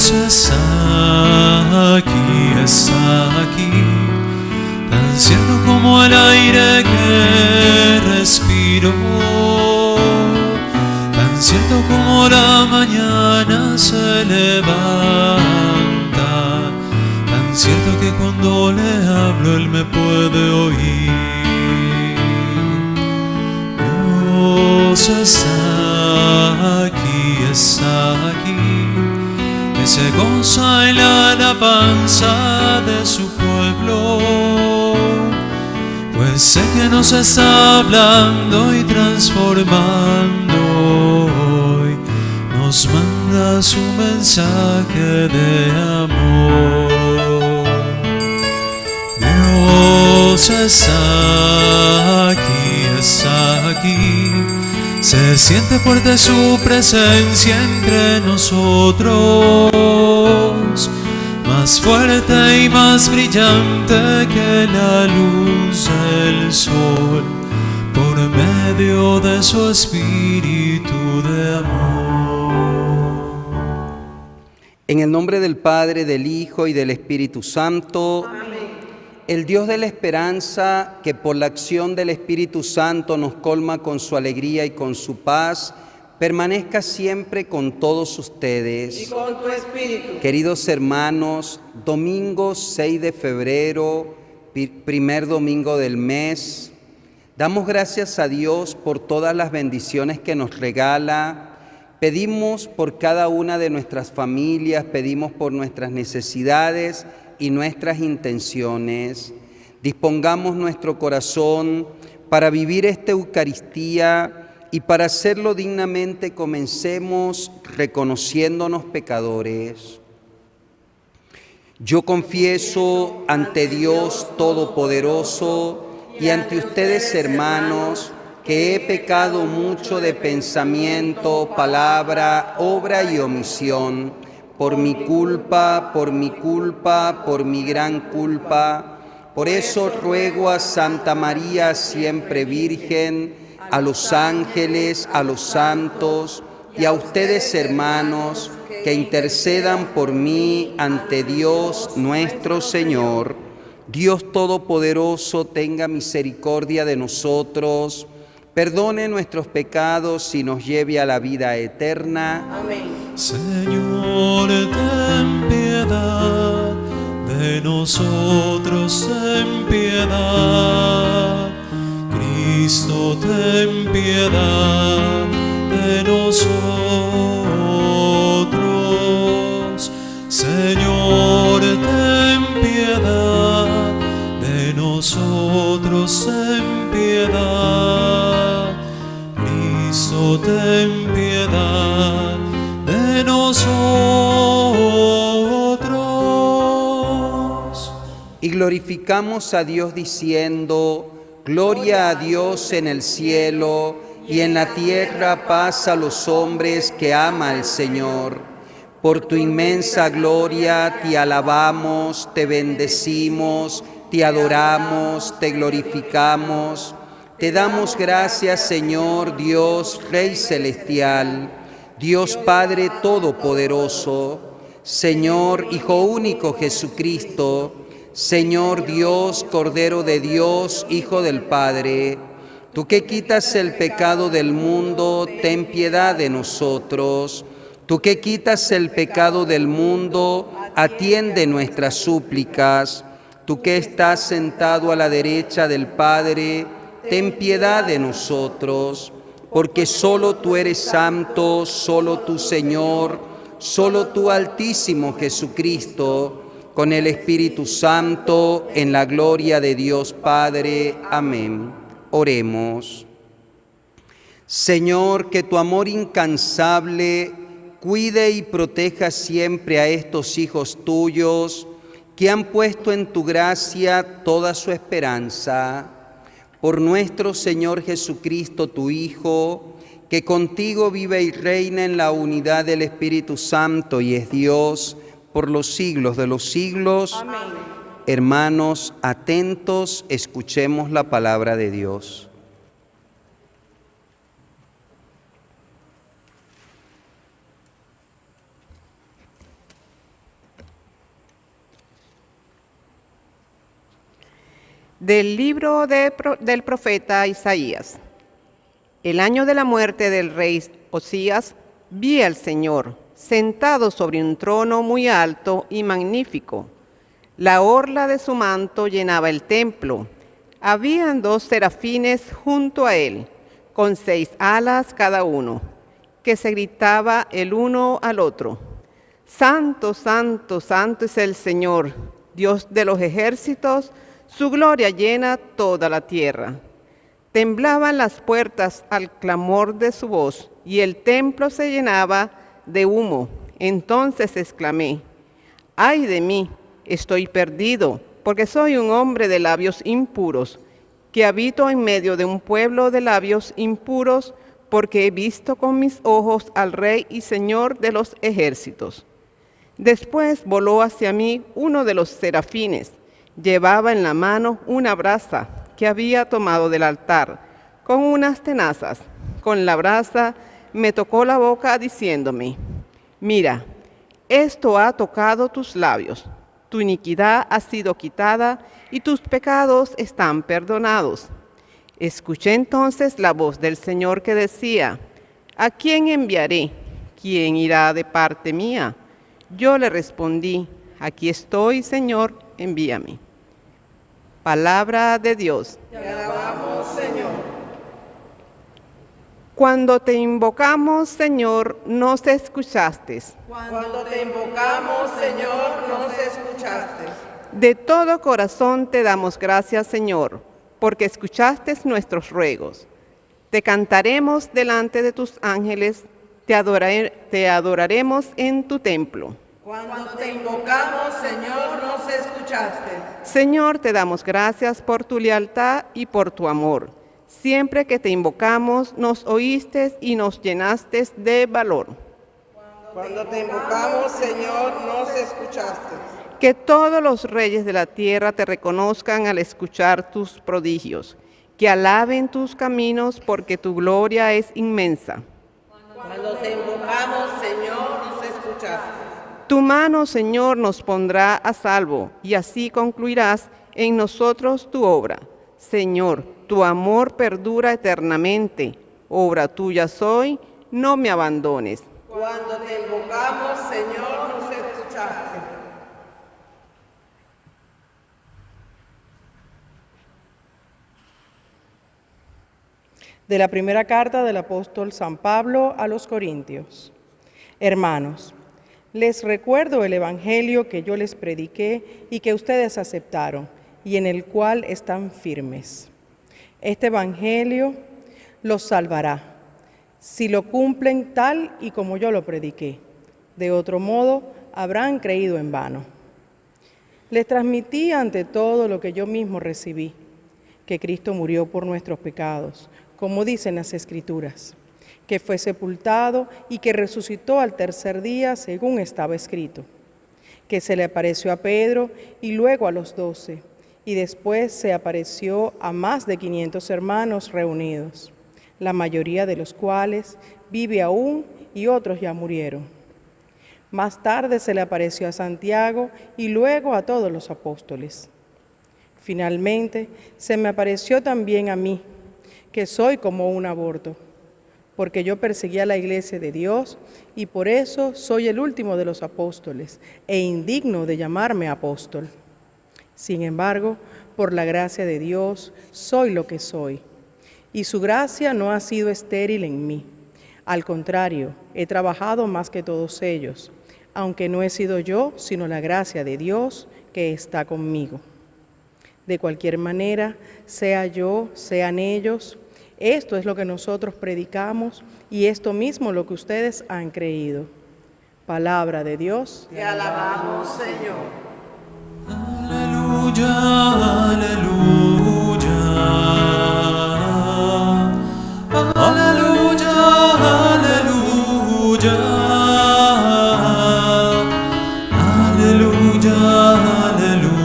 Dios está aquí, tan cierto como el aire que respiro, tan cierto como la mañana se levanta, tan cierto que cuando le hablo Él me puede oír. Dios está aquí, que se goza en la alabanza de su pueblo, pues sé que nos está hablando y transformando hoy, nos manda su mensaje de amor. Dios está aquí, se siente fuerte su presencia entre nosotros, más fuerte y más brillante que la luz del sol, por medio de su espíritu de amor. En el nombre del Padre, del Hijo y del Espíritu Santo. Amén. El Dios de la esperanza, que por la acción del Espíritu Santo nos colma con su alegría y con su paz, permanezca siempre con todos ustedes. Y con tu espíritu. Queridos hermanos, domingo 6 de febrero, primer domingo del mes, damos gracias a Dios por todas las bendiciones que nos regala. Pedimos por cada una de nuestras familias, pedimos por nuestras necesidades y nuestras intenciones. Dispongamos nuestro corazón para vivir esta Eucaristía y para hacerlo dignamente comencemos reconociéndonos pecadores. Yo confieso ante Dios Todopoderoso y ante ustedes, hermanos, que he pecado mucho de pensamiento, palabra, obra y omisión, por mi culpa, por mi gran culpa. Por eso ruego a Santa María, siempre Virgen, a los ángeles, a los santos y a ustedes, hermanos, que intercedan por mí ante Dios nuestro Señor. Dios Todopoderoso tenga misericordia de nosotros, perdone nuestros pecados y nos lleve a la vida eterna. Amén. Señor, ten piedad de nosotros, ten piedad. Cristo, ten piedad de nosotros. Señor, ten piedad de nosotros, ten piedad. Cristo, ten piedad de nosotros. Y glorificamos a Dios diciendo: gloria a Dios en el cielo y en la tierra paz a los hombres que ama el Señor. Por tu inmensa gloria te alabamos, te bendecimos, te adoramos, te glorificamos. Te damos gracias, Señor Dios, Rey celestial, Dios Padre Todopoderoso, Señor Hijo único Jesucristo, Señor Dios, Cordero de Dios, Hijo del Padre. Tú que quitas el pecado del mundo, ten piedad de nosotros. Tú que quitas el pecado del mundo, atiende nuestras súplicas. Tú que estás sentado a la derecha del Padre, ten piedad de nosotros. Porque solo tú eres santo, solo tú, Señor, solo tú, Altísimo Jesucristo, con el Espíritu Santo, en la gloria de Dios Padre. Amén. Oremos. Señor, que tu amor incansable cuide y proteja siempre a estos hijos tuyos que han puesto en tu gracia toda su esperanza. Por nuestro Señor Jesucristo, tu Hijo, que contigo vive y reina en la unidad del Espíritu Santo y es Dios por los siglos de los siglos. Amén. Hermanos, atentos, escuchemos la palabra de Dios. Del libro del profeta Isaías. El año de la muerte del rey Osías, vi al Señor sentado sobre un trono muy alto y magnífico. La orla de su manto llenaba el templo. Habían 2 serafines junto a él, con 6 alas cada uno, que se gritaba el uno al otro: Santo, santo, santo es el Señor, Dios de los ejércitos, su gloria llena toda la tierra. Temblaban las puertas al clamor de su voz, y el templo se llenaba de humo. Entonces exclamé: ¡ay de mí! Estoy perdido, porque soy un hombre de labios impuros, que habito en medio de un pueblo de labios impuros, porque he visto con mis ojos al Rey y Señor de los ejércitos. Después voló hacia mí uno de los serafines. Llevaba en la mano una brasa que había tomado del altar, con unas tenazas. Con la brasa me tocó la boca diciéndome: mira, esto ha tocado tus labios. Tu iniquidad ha sido quitada y tus pecados están perdonados. Escuché entonces la voz del Señor que decía: ¿a quién enviaré? ¿Quién irá de parte mía? Yo le respondí: aquí estoy, Señor, envíame. Palabra de Dios. Te alabamos, Señor. Cuando te invocamos, Señor, nos escuchaste. Cuando te invocamos, Señor, nos escuchaste. De todo corazón te damos gracias, Señor, porque escuchaste nuestros ruegos. Te cantaremos delante de tus ángeles, te adoraremos en tu templo. Cuando te invocamos, Señor, nos escuchaste. Señor, te damos gracias por tu lealtad y por tu amor. Siempre que te invocamos, nos oíste y nos llenaste de valor. Cuando te invocamos, Señor, nos escuchaste. Que todos los reyes de la tierra te reconozcan al escuchar tus prodigios. Que alaben tus caminos porque tu gloria es inmensa. Cuando te invocamos, Señor, nos escuchaste. Tu mano, Señor, nos pondrá a salvo, y así concluirás en nosotros tu obra. Señor, tu amor perdura eternamente. Obra tuya soy, no me abandones. Cuando te invocamos, Señor, nos escuchaste. De la primera carta del apóstol San Pablo a los Corintios. Hermanos, les recuerdo el evangelio que yo les prediqué y que ustedes aceptaron, y en el cual están firmes. Este evangelio los salvará, si lo cumplen tal y como yo lo prediqué. De otro modo, habrán creído en vano. Les transmití ante todo lo que yo mismo recibí, que Cristo murió por nuestros pecados, como dicen las Escrituras, que fue sepultado y que resucitó al tercer día, según estaba escrito, que se le apareció a Pedro y luego a los 12, y después se apareció a más de 500 hermanos reunidos, la mayoría de los cuales vive aún y otros ya murieron. Más tarde se le apareció a Santiago y luego a todos los apóstoles. Finalmente se me apareció también a mí, que soy como un aborto, porque yo perseguí a la iglesia de Dios y por eso soy el último de los apóstoles e indigno de llamarme apóstol. Sin embargo, por la gracia de Dios soy lo que soy, y su gracia no ha sido estéril en mí. Al contrario, he trabajado más que todos ellos, aunque no he sido yo, sino la gracia de Dios que está conmigo. De cualquier manera, sea yo, sean ellos, esto es lo que nosotros predicamos y esto mismo lo que ustedes han creído. Palabra de Dios. Te alabamos, Señor. Aleluya, aleluya. Aleluya, aleluya. Aleluya, aleluya.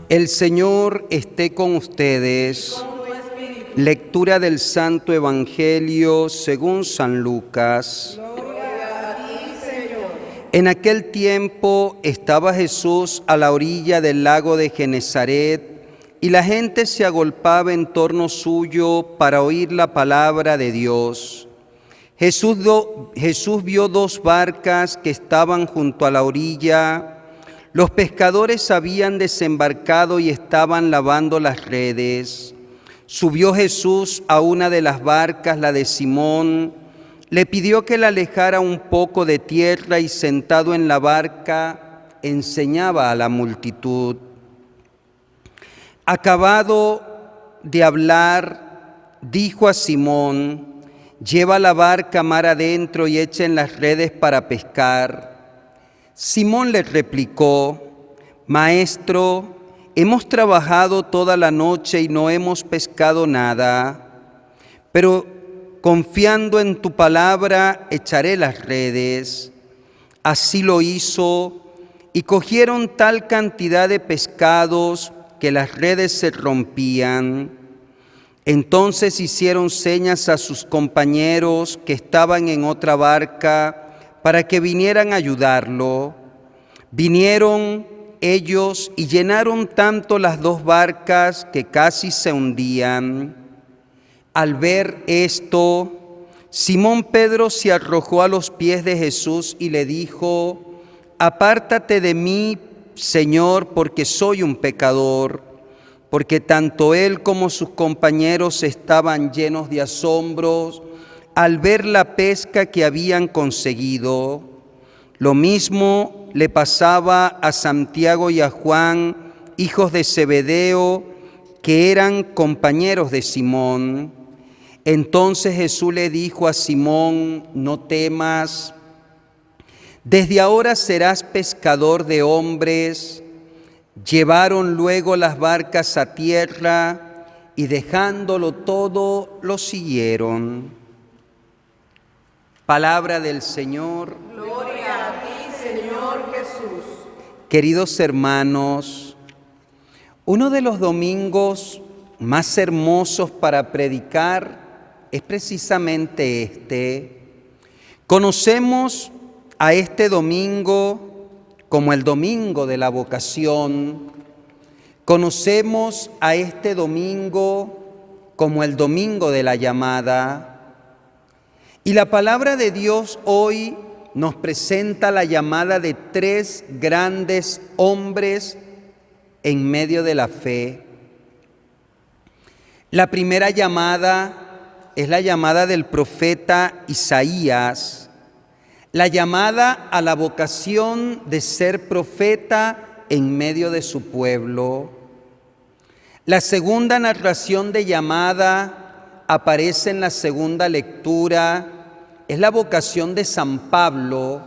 El Señor esté con ustedes. Lectura del Santo Evangelio según San Lucas. En aquel tiempo estaba Jesús a la orilla del lago de Genesaret, y la gente se agolpaba en torno suyo para oír la palabra de Dios. Jesús vio dos barcas que estaban junto a la orilla. Los pescadores habían desembarcado y estaban lavando las redes. Subió Jesús a una de las barcas, la de Simón, le pidió que la alejara un poco de tierra y sentado en la barca enseñaba a la multitud. Acabado de hablar, dijo a Simón: lleva la barca mar adentro y echen las redes para pescar. Simón le replicó: Maestro, hemos trabajado toda la noche y no hemos pescado nada, pero confiando en tu palabra echaré las redes. Así lo hizo, y cogieron tal cantidad de pescados que las redes se rompían. Entonces hicieron señas a sus compañeros que estaban en otra barca para que vinieran a ayudarlo. Vinieron ellos y llenaron tanto las dos barcas que casi se hundían. Al ver esto, Simón Pedro se arrojó a los pies de Jesús y le dijo: apártate de mí, Señor, porque soy un pecador. Porque tanto él como sus compañeros estaban llenos de asombros al ver la pesca que habían conseguido. Lo mismo le pasaba a Santiago y a Juan, hijos de Zebedeo, que eran compañeros de Simón. Entonces Jesús le dijo a Simón: no temas, desde ahora serás pescador de hombres. Llevaron luego las barcas a tierra y dejándolo todo, lo siguieron. Palabra del Señor. Gloria a ti, Señor Jesús. Queridos hermanos, uno de los domingos más hermosos para predicar es precisamente este. Conocemos a este domingo como el domingo de la vocación. Conocemos a este domingo como el domingo de la llamada. Y la palabra de Dios hoy nos presenta la llamada de tres grandes hombres en medio de la fe. La primera llamada es la llamada del profeta Isaías, la llamada a la vocación de ser profeta en medio de su pueblo. La segunda narración de llamada aparece en la segunda lectura, es la vocación de San Pablo.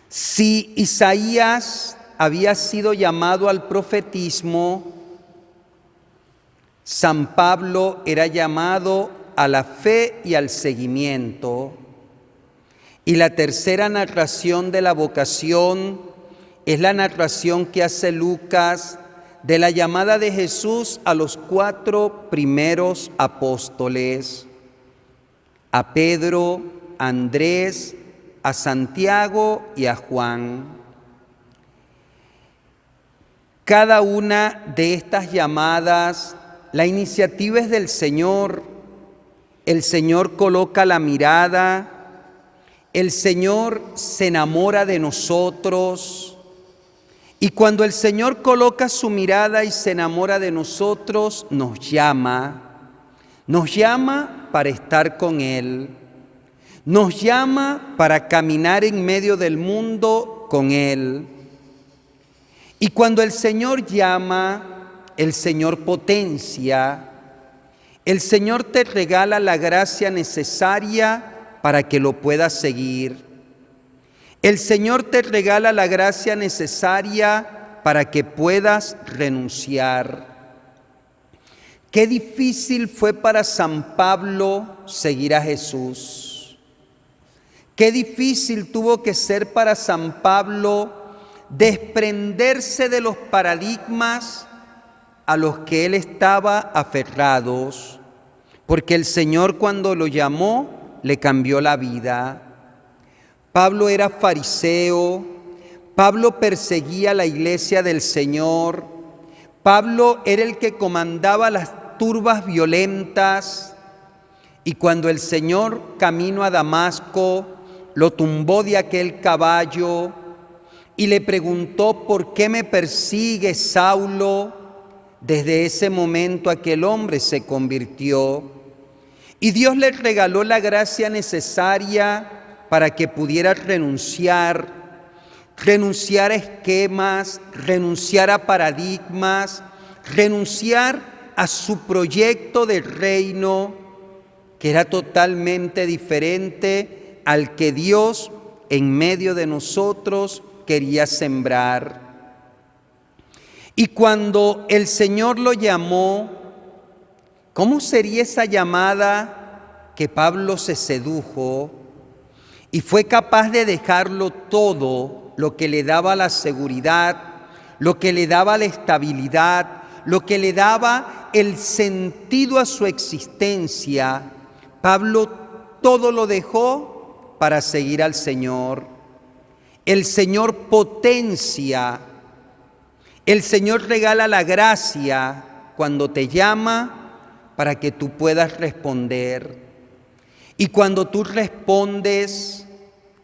Si Isaías había sido llamado al profetismo, San Pablo era llamado a la fe y al seguimiento. Y la tercera narración de la vocación es la narración que hace Lucas de la llamada de Jesús a los 4 primeros apóstoles: a Pedro, a Andrés, a Santiago y a Juan. Cada una de estas llamadas, la iniciativa es del Señor. El Señor coloca la mirada, el Señor se enamora de nosotros, y cuando el Señor coloca su mirada y se enamora de nosotros, nos llama para estar con Él, nos llama para caminar en medio del mundo con Él. Y cuando el Señor llama, el Señor potencia, el Señor te regala la gracia necesaria para que lo puedas seguir. El Señor te regala la gracia necesaria para que puedas renunciar. Qué difícil fue para San Pablo seguir a Jesús. Qué difícil tuvo que ser para San Pablo desprenderse de los paradigmas a los que él estaba aferrados, porque el Señor, cuando lo llamó, le cambió la vida. Pablo era fariseo, Pablo perseguía la iglesia del Señor, Pablo era el que comandaba las turbas violentas, y cuando el Señor camino a Damasco lo tumbó de aquel caballo y le preguntó: ¿por qué me persigues, Saulo? Desde ese momento aquel hombre se convirtió y Dios le regaló la gracia necesaria para que pudiera renunciar a esquemas, renunciar a paradigmas, renunciar a su proyecto de reino, que era totalmente diferente al que Dios en medio de nosotros quería sembrar. Y cuando el Señor lo llamó, ¿cómo sería esa llamada que Pablo se sedujo y fue capaz de dejarlo todo, lo que le daba la seguridad, lo que le daba la estabilidad, lo que le daba el sentido a su existencia? Pablo todo lo dejó para seguir al Señor. El Señor potencia, el Señor regala la gracia cuando te llama para que tú puedas responder. Y cuando tú respondes,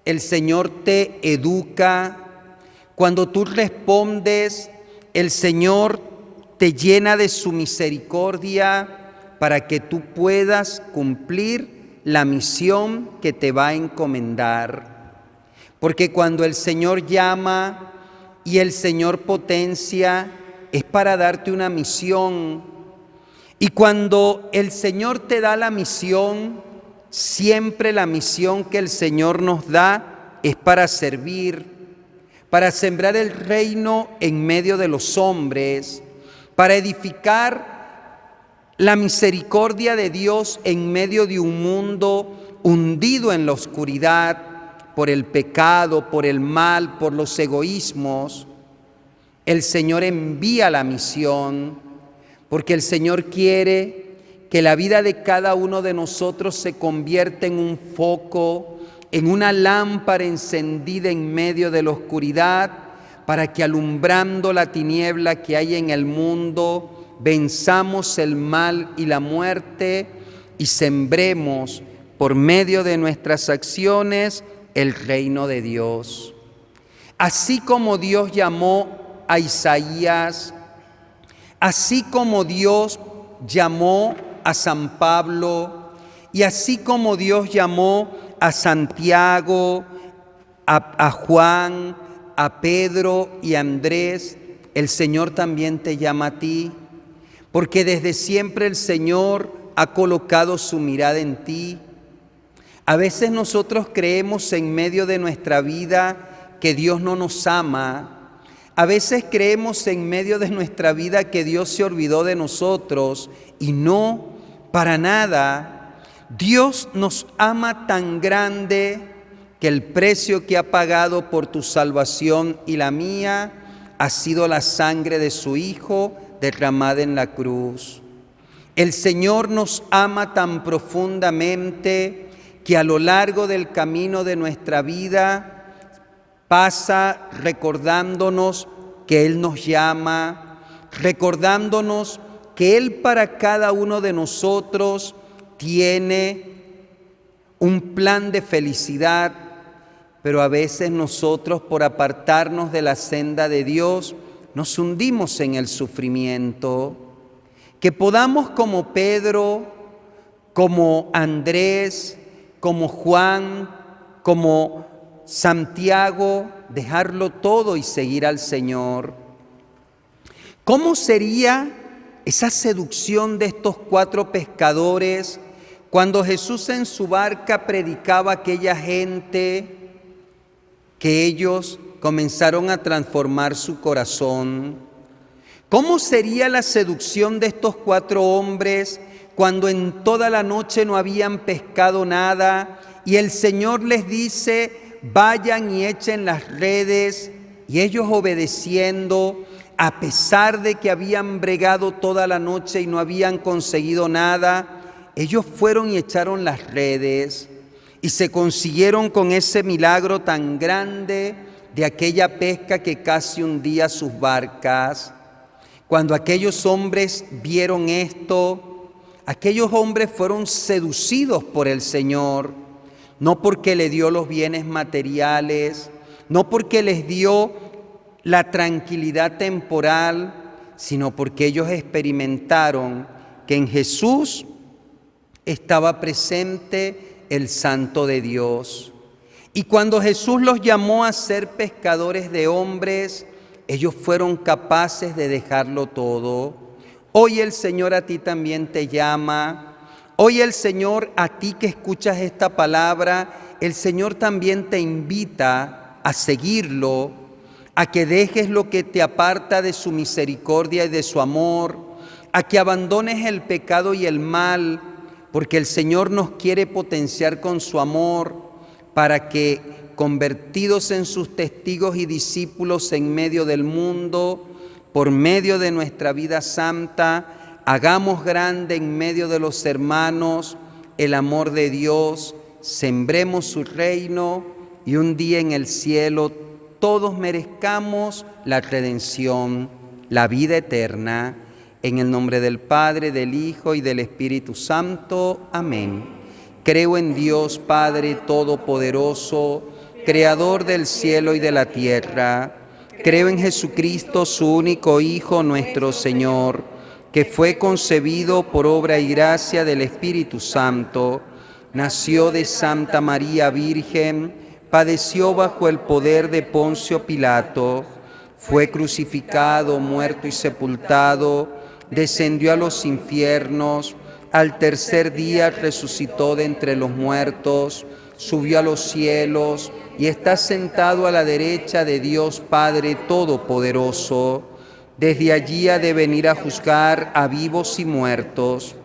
el Señor te educa. Cuando tú respondes, el Señor te llena de su misericordia para que tú puedas cumplir la misión que te va a encomendar. Porque cuando el Señor llama y el Señor potencia, es para darte una misión. Y cuando el Señor te da la misión, siempre la misión que el Señor nos da es para servir, para sembrar el reino en medio de los hombres, para edificar la misericordia de Dios en medio de un mundo hundido en la oscuridad por el pecado, por el mal, por los egoísmos. El Señor envía la misión porque el Señor quiere que la vida de cada uno de nosotros se convierta en un foco, en una lámpara encendida en medio de la oscuridad, para que alumbrando la tiniebla que hay en el mundo, venzamos el mal y la muerte y sembremos por medio de nuestras acciones el reino de Dios. Así como Dios llamó a Isaías, así como Dios llamó a San Pablo, y así como Dios llamó a Santiago, a Juan, a Pedro y a Andrés, el Señor también te llama a ti, porque desde siempre el Señor ha colocado su mirada en ti. A veces nosotros creemos en medio de nuestra vida que Dios no nos ama. A veces creemos en medio de nuestra vida que Dios se olvidó de nosotros, y no, para nada. Dios nos ama tan grande que el precio que ha pagado por tu salvación y la mía ha sido la sangre de su Hijo derramada en la cruz. El Señor nos ama tan profundamente que a lo largo del camino de nuestra vida pasa recordándonos que Él nos llama, recordándonos que Él para cada uno de nosotros tiene un plan de felicidad, pero a veces nosotros, por apartarnos de la senda de Dios, nos hundimos en el sufrimiento. Que podamos, como Pedro, como Andrés, como Juan, como Santiago, dejarlo todo y seguir al Señor. ¿Cómo sería esa seducción de estos 4 pescadores cuando Jesús en su barca predicaba a aquella gente, que ellos comenzaron a transformar su corazón? ¿Cómo sería la seducción de estos 4 hombres cuando en toda la noche no habían pescado nada y el Señor les dice: vayan y echen las redes? Y ellos, obedeciendo, a pesar de que habían bregado toda la noche y no habían conseguido nada, ellos fueron y echaron las redes. y se consiguieron con ese milagro tan grande de aquella pesca que casi hundía sus barcas. Cuando aquellos hombres vieron esto, aquellos hombres fueron seducidos por el Señor, no porque le dio los bienes materiales, no porque les dio la tranquilidad temporal, sino porque ellos experimentaron que en Jesús estaba presente el Santo de Dios. Y cuando Jesús los llamó a ser pescadores de hombres, ellos fueron capaces de dejarlo todo. Hoy el Señor a ti también te llama. Hoy el Señor a ti que escuchas esta palabra, el Señor también te invita a seguirlo, a que dejes lo que te aparta de su misericordia y de su amor, a que abandones el pecado y el mal, porque el Señor nos quiere potenciar con su amor para que, convertidos en sus testigos y discípulos en medio del mundo, por medio de nuestra vida santa, hagamos grande en medio de los hermanos el amor de Dios, sembremos su reino y un día en el cielo todos merezcamos la redención, la vida eterna. En el nombre del Padre, del Hijo y del Espíritu Santo. Amén. Creo en Dios Padre Todopoderoso, Creador del cielo y de la tierra. Creo en Jesucristo, su único Hijo, nuestro Señor, que fue concebido por obra y gracia del Espíritu Santo, nació de Santa María Virgen, padeció bajo el poder de Poncio Pilato, fue crucificado, muerto y sepultado, descendió a los infiernos, al tercer día resucitó de entre los muertos, subió a los cielos y está sentado a la derecha de Dios Padre Todopoderoso. Desde allí ha de venir a juzgar a vivos y muertos.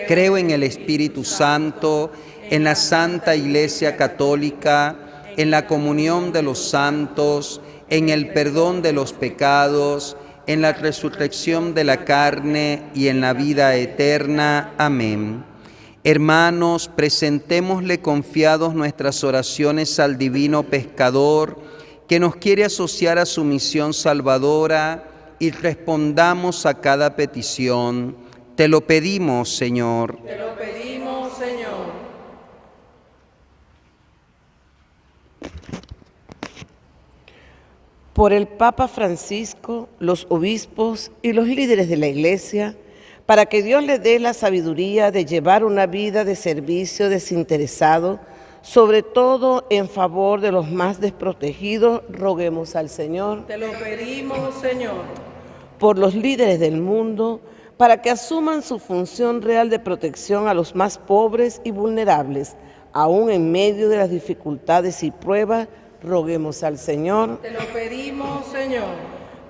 Creo en el Espíritu Santo, en la Santa Iglesia Católica, en la comunión de los santos, en el perdón de los pecados, en la resurrección de la carne y en la vida eterna. Amén. Hermanos, presentémosle confiados nuestras oraciones al divino pescador que nos quiere asociar a su misión salvadora y respondamos a cada petición. Te lo pedimos, Señor. Te lo pedimos, Señor. Por el Papa Francisco, los obispos y los líderes de la Iglesia, para que Dios les dé la sabiduría de llevar una vida de servicio desinteresado, sobre todo en favor de los más desprotegidos, roguemos al Señor. Te lo pedimos, Señor. Por los líderes del mundo, para que asuman su función real de protección a los más pobres y vulnerables, aún en medio de las dificultades y pruebas, roguemos al Señor. Te lo pedimos, Señor.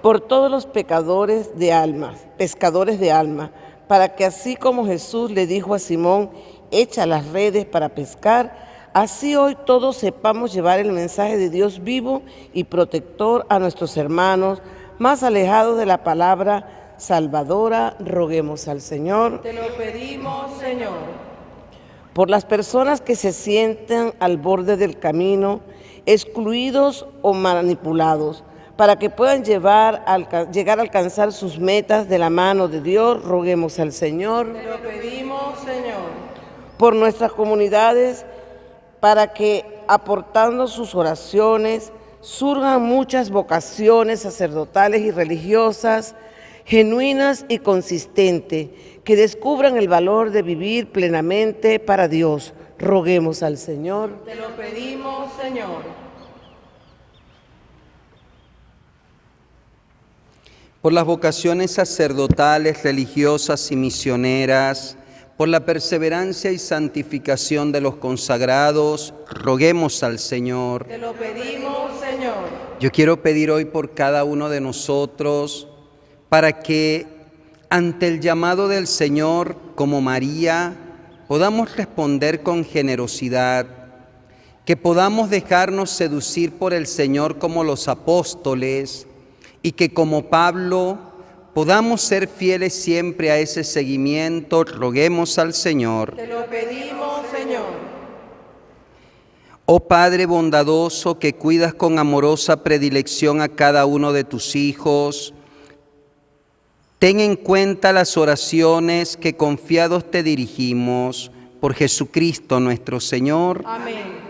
Por todos los pescadores de alma, para que así como Jesús le dijo a Simón, echa las redes para pescar, así hoy todos sepamos llevar el mensaje de Dios vivo y protector a nuestros hermanos más alejados de la palabra salvadora, roguemos al Señor. Te lo pedimos, Señor. Por las personas que se sientan al borde del camino, excluidos o manipulados, para que puedan llegar a alcanzar sus metas de la mano de Dios, roguemos al Señor. Te lo pedimos, Señor. Por nuestras comunidades, para que aportando sus oraciones, surjan muchas vocaciones sacerdotales y religiosas, genuinas y consistentes, que descubran el valor de vivir plenamente para Dios. Roguemos al Señor. Te lo pedimos, Señor. Por las vocaciones sacerdotales, religiosas y misioneras, por la perseverancia y santificación de los consagrados, roguemos al Señor. Te lo pedimos, Señor. Yo quiero pedir hoy por cada uno de nosotros, para que ante el llamado del Señor, como María, podamos responder con generosidad, que podamos dejarnos seducir por el Señor como los apóstoles y que como Pablo podamos ser fieles siempre a ese seguimiento. Roguemos al Señor. Te lo pedimos, Señor. Oh Padre bondadoso que cuidas con amorosa predilección a cada uno de tus hijos, ten en cuenta las oraciones que confiados te dirigimos por Jesucristo nuestro Señor. Amén.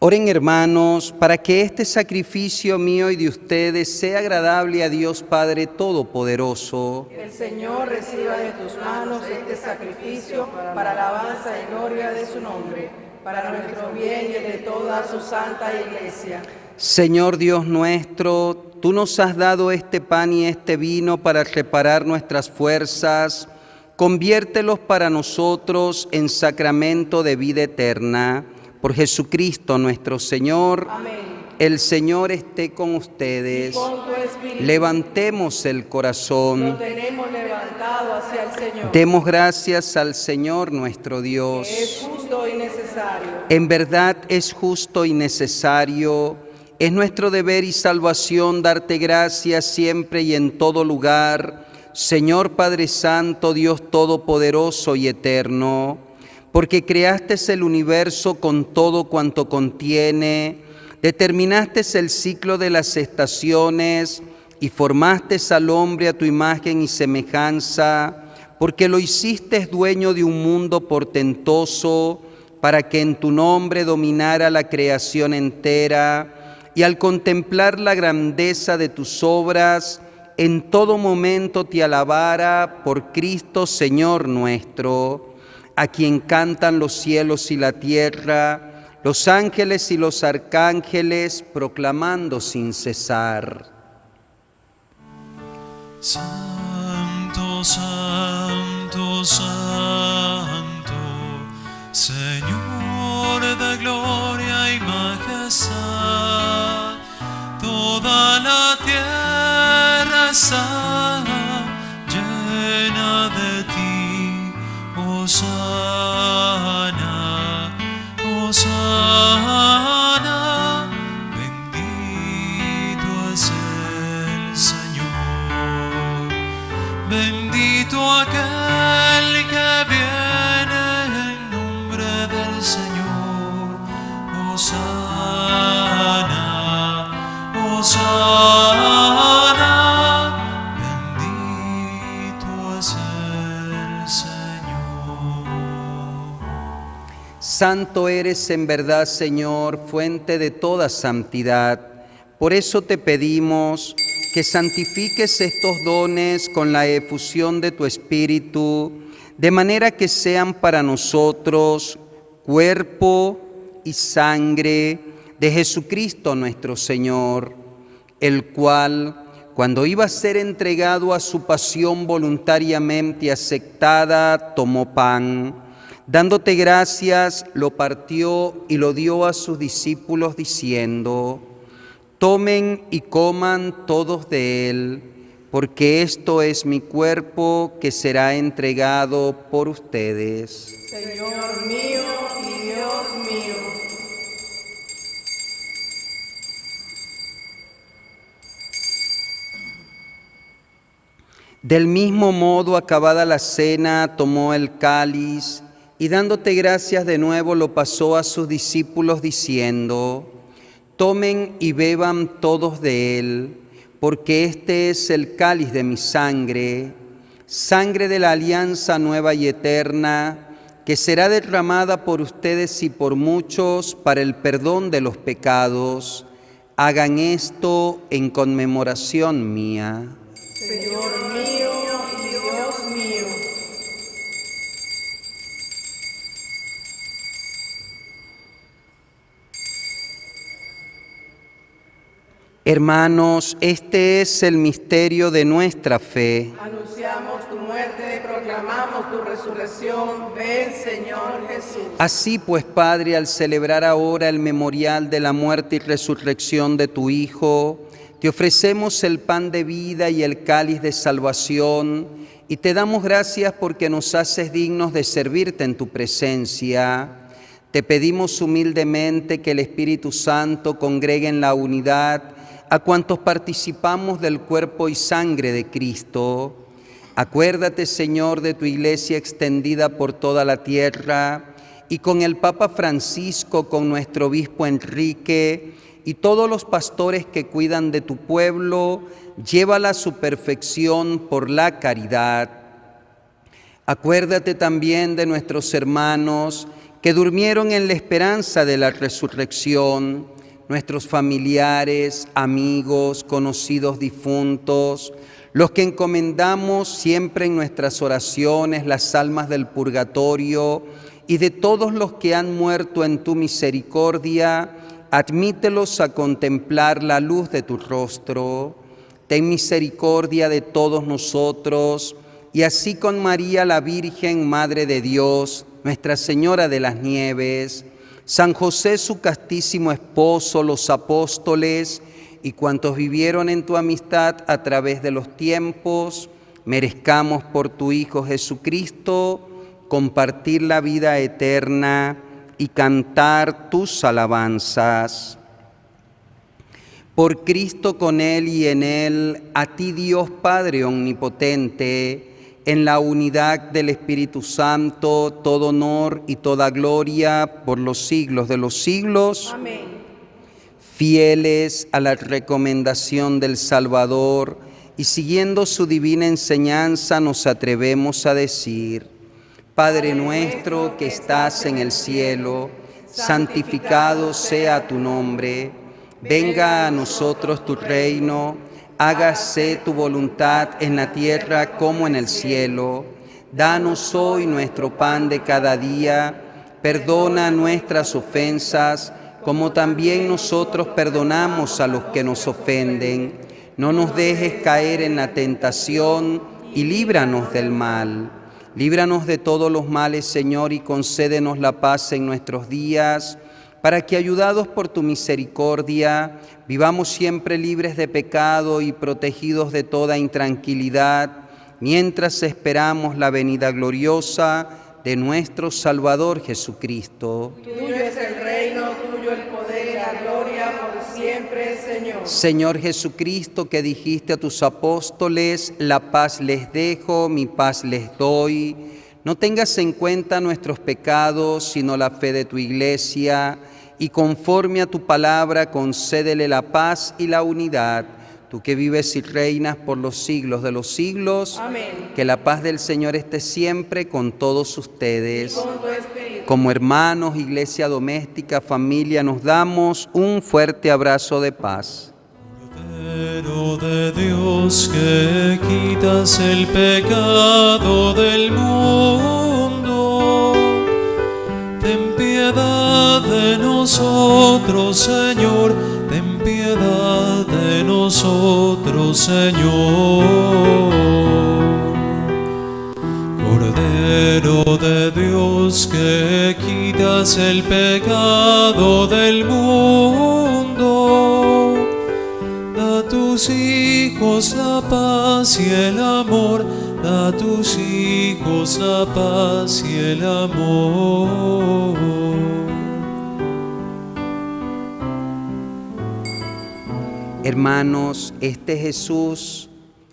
Oren, hermanos, para que este sacrificio mío y de ustedes sea agradable a Dios Padre Todopoderoso. El Señor reciba de tus manos este sacrificio para alabanza y gloria de su nombre, para nuestro bien y el de toda su santa Iglesia. Señor Dios nuestro, tú nos has dado este pan y este vino para reparar nuestras fuerzas. Conviértelos para nosotros en sacramento de vida eterna. Por Jesucristo nuestro Señor. Amén. El Señor esté con ustedes. Y con tu espíritu. Levantemos el corazón. Lo tenemos levantado hacia el Señor. Demos gracias al Señor nuestro Dios. Que es justo y necesario. En verdad es justo y necesario. Es nuestro deber y salvación darte gracias siempre y en todo lugar, Señor Padre Santo, Dios Todopoderoso y Eterno, porque creaste el universo con todo cuanto contiene, determinaste el ciclo de las estaciones y formaste al hombre a tu imagen y semejanza, porque lo hiciste dueño de un mundo portentoso, para que en tu nombre dominara la creación entera, y al contemplar la grandeza de tus obras, en todo momento te alabara por Cristo Señor nuestro, a quien cantan los cielos y la tierra, los ángeles y los arcángeles, proclamando sin cesar. Santo, santo, santo, Señor de gloria y majestad, toda la tierra está llena de ti. Hosana, Hosana, bendito es el Señor, bendito aquel que viene en nombre del Señor. Hosana, Hosana, bendito es el Señor. Santo eres en verdad, Señor, fuente de toda santidad. Por eso te pedimos que santifiques estos dones con la efusión de tu Espíritu, de manera que sean para nosotros cuerpo y sangre de Jesucristo nuestro Señor, el cual, cuando iba a ser entregado a su pasión voluntariamente aceptada, tomó pan. Dándote gracias, lo partió y lo dio a sus discípulos diciendo: tomen y coman todos de él, porque esto es mi cuerpo que será entregado por ustedes. Señor mío y Dios mío. Del mismo modo, acabada la cena, tomó el cáliz y dándote gracias de nuevo lo pasó a sus discípulos diciendo: tomen y beban todos de él, porque este es el cáliz de mi sangre, sangre de la alianza nueva y eterna, que será derramada por ustedes y por muchos para el perdón de los pecados. Hagan esto en conmemoración mía. Señor mío y Dios mío. Hermanos, este es el misterio de nuestra fe. Anunciamos tu muerte, proclamamos tu resurrección. Ven, Señor Jesús. Así pues, Padre, al celebrar ahora el memorial de la muerte y resurrección de tu Hijo, te ofrecemos el pan de vida y el cáliz de salvación, y te damos gracias porque nos haces dignos de servirte en tu presencia. Te pedimos humildemente que el Espíritu Santo congregue en la unidad a cuantos participamos del cuerpo y sangre de Cristo. Acuérdate, Señor, de tu iglesia extendida por toda la tierra, y con el Papa Francisco, con nuestro obispo Enrique y todos los pastores que cuidan de tu pueblo, llévala a su perfección por la caridad. Acuérdate también de nuestros hermanos que durmieron en la esperanza de la resurrección, nuestros familiares, amigos, conocidos difuntos, los que encomendamos siempre en nuestras oraciones, las almas del purgatorio, y de todos los que han muerto en tu misericordia, admítelos a contemplar la luz de tu rostro. Ten misericordia de todos nosotros, y así con María la Virgen, Madre de Dios, Nuestra Señora de las Nieves, San José su castísimo esposo, los apóstoles y cuantos vivieron en tu amistad a través de los tiempos, merezcamos por tu Hijo Jesucristo compartir la vida eterna y cantar tus alabanzas. Por Cristo, con Él y en Él, a ti Dios Padre omnipotente, en la unidad del Espíritu Santo, todo honor y toda gloria por los siglos de los siglos. Amén. Fieles a la recomendación del Salvador y siguiendo su divina enseñanza, nos atrevemos a decir: Padre nuestro que estás en el cielo, santificado sea tu nombre. Venga a nosotros tu reino. Hágase tu voluntad en la tierra como en el cielo. Danos hoy nuestro pan de cada día. Perdona nuestras ofensas, como también nosotros perdonamos a los que nos ofenden. No nos dejes caer en la tentación y líbranos del mal. Líbranos de todos los males, Señor, y concédenos la paz en nuestros días, para que, ayudados por tu misericordia, vivamos siempre libres de pecado y protegidos de toda intranquilidad, mientras esperamos la venida gloriosa de nuestro Salvador Jesucristo. Tuyo es el reino, tuyo el poder y la gloria por siempre, Señor. Señor Jesucristo, que dijiste a tus apóstoles: la paz les dejo, mi paz les doy. No tengas en cuenta nuestros pecados, sino la fe de tu iglesia, y conforme a tu palabra concédele la paz y la unidad. Tú que vives y reinas por los siglos de los siglos. Amén. Que la paz del Señor esté siempre con todos ustedes. Y con tu espíritu. Como hermanos, iglesia doméstica, familia, nos damos un fuerte abrazo de paz. Cordero de Dios, que quitas el pecado del mundo, ten piedad de nosotros, Señor, ten piedad de nosotros, Señor. Cordero de Dios, que quitas el pecado del mundo, da a tus hijos la paz y el amor, da a tus hijos la paz y el amor. Hermanos, este Jesús,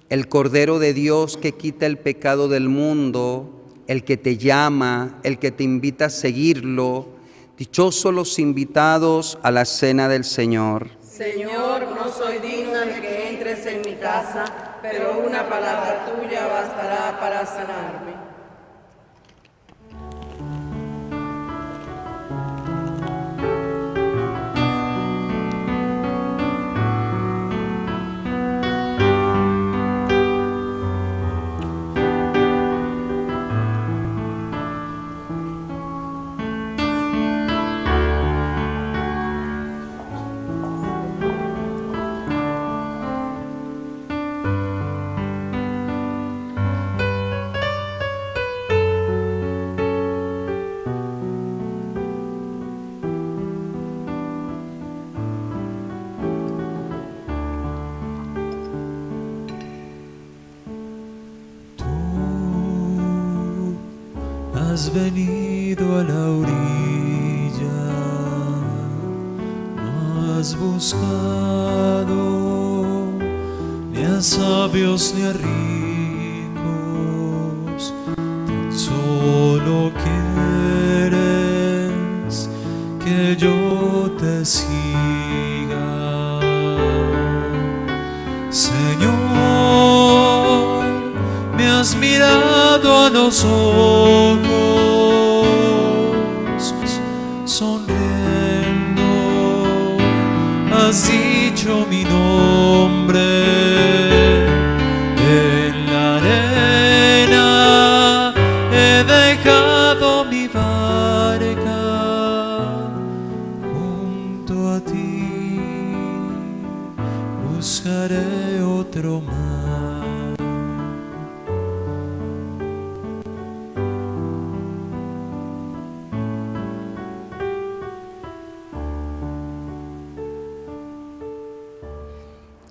el Cordero de Dios que quita el pecado del mundo, el que te llama, el que te invita a seguirlo, dichosos los invitados a la cena del Señor. Señor, no soy digna de que entres en mi casa, pero una palabra tuya bastará para sanarme. has venido a la orilla, no has buscado ni a sabios ni a ricos, tan solo quieres que yo te siga. Señor, me has mirado a los ojos, sonriendo, has dicho mi nombre. En la arena he dejado mi barca, junto a ti buscaré otro mar.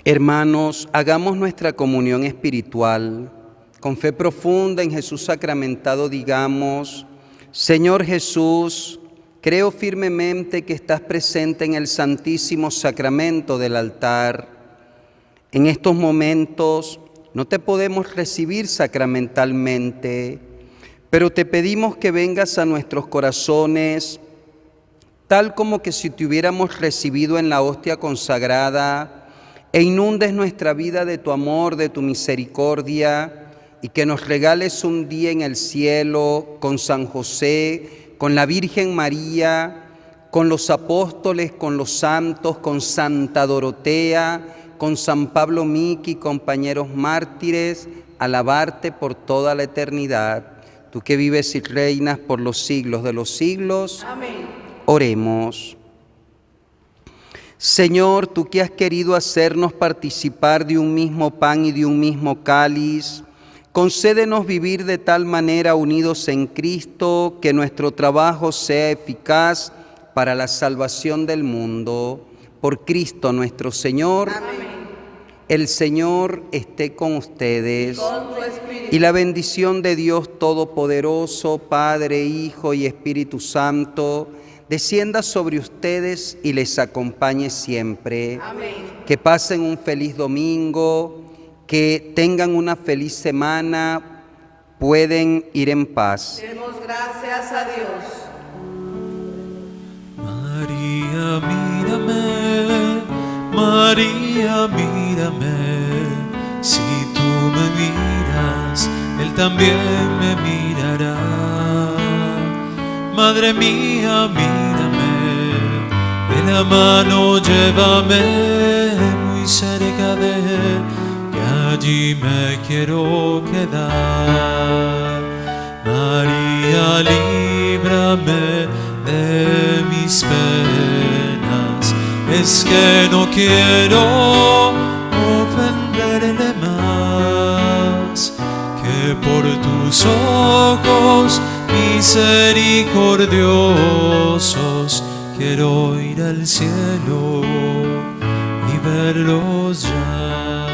Hermanos, hagamos nuestra comunión espiritual. Con fe profunda en Jesús sacramentado digamos: Señor Jesús, creo firmemente que estás presente en el Santísimo Sacramento del altar. En estos momentos no te podemos recibir sacramentalmente, pero te pedimos que vengas a nuestros corazones, tal como que si te hubiéramos recibido en la hostia consagrada, e inundes nuestra vida de tu amor, de tu misericordia, y que nos regales un día en el cielo con San José, con la Virgen María, con los apóstoles, con los santos, con Santa Dorotea, con San Pablo Miki, compañeros mártires, alabarte por toda la eternidad. Tú que vives y reinas por los siglos de los siglos. Amén. Oremos. Señor, tú que has querido hacernos participar de un mismo pan y de un mismo cáliz, concédenos vivir de tal manera unidos en Cristo que nuestro trabajo sea eficaz para la salvación del mundo. Por Cristo nuestro Señor. Amén. El Señor esté con ustedes. Con tu espíritu. Y la bendición de Dios Todopoderoso, Padre, Hijo y Espíritu Santo, descienda sobre ustedes y les acompañe siempre. Amén. Que pasen un feliz domingo, que tengan una feliz semana, pueden ir en paz. Demos gracias a Dios. María, mírame, María, mírame, si tú me miras, Él también me mirará. Madre mía, mírame, de la mano llévame muy cerca de Él, que allí me quiero quedar. María, líbrame de mis penas, es que no quiero ofenderle más, que por tus ojos misericordiosos quiero ir al cielo y verlos ya.